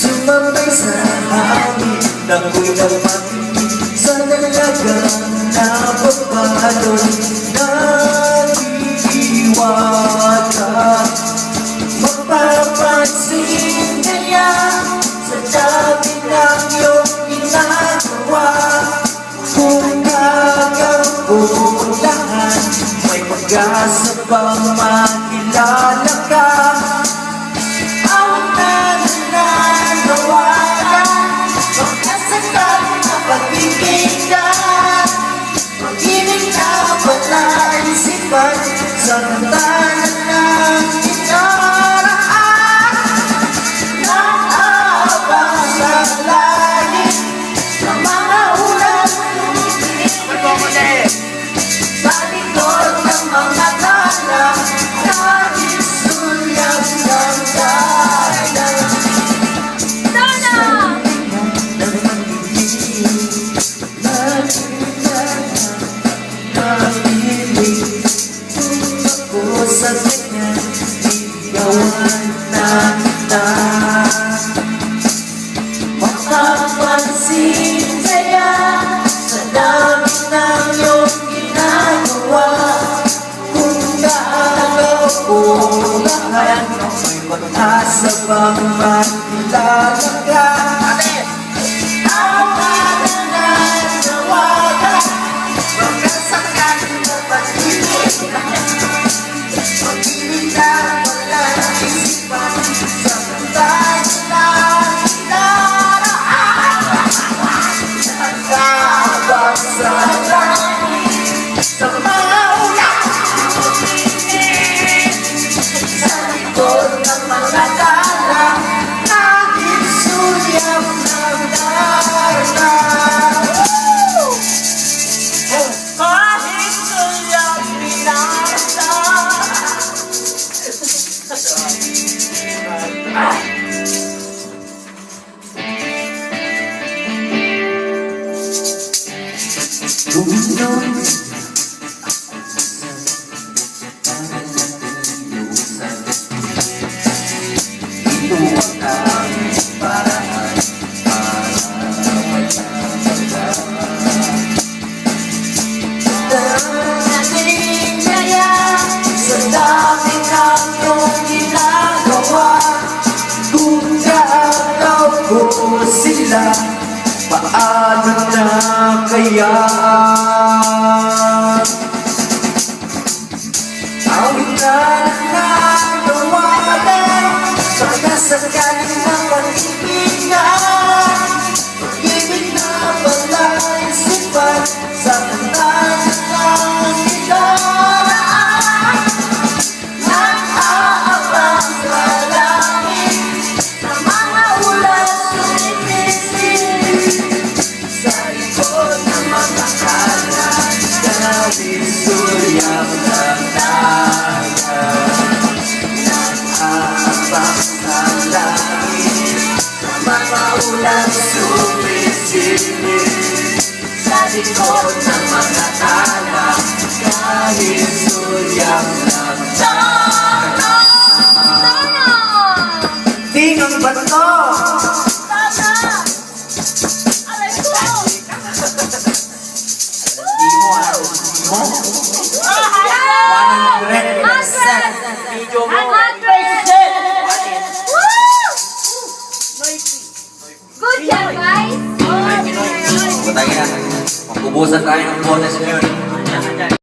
sumabay sa hangin, ako'y nagmatingin sa dalagang nababalon. Nag-iwala, mapapansin kaya sa dami ng iyong ginagawa. Kung gagawulahan, may pag-asa bang makilala ka? Awang nananawagan, magkasakal na pag-ibigay, pag-ibig na wala isipan sa kantanan ng inaraan. Nakaabang sa langit ng mga ulan, sa likod ng mga tala, nais sulyap ng dalan. Donna! Ako sa kanya, ikawan na kita. Makapansin kaya sa dami ng iyong ginagawa. Kung gagawulahan, may pag-asa bang makilala ka? Awang nananawagan, magkasakal na pag-ibig, pag-ibig na walang isipan sa kantanan ng inaraan. Nag-aabang sa langit sa mga ulan, sa likod ng mga tala, naging sulyap ng dalan. Kahit sulyap pinasa. Bumulong ito ang aming paraan para magkakaroon. Darating kaya sa dami ng iyong ginagawa. Kung gagaw ko sila, paano na kaya? Awit na nananawagan, pagkasagaling ng pag-ibigay, pag-ibig na walang isipan sa kantanan ng inaraan. Nag-aabang sa langit ng mga ulan, sumipisip sa likod ng mga kalan, dahil sulyap ng dagat. Nag-aabang sa langit ng mga ulan, sumisilip sa likod ng mga tala, dahil sulyap ng dagat. Tingang bato! Video mo. Good job, guys! Putangin na. Magbubusan tayo ng bonus ngayon.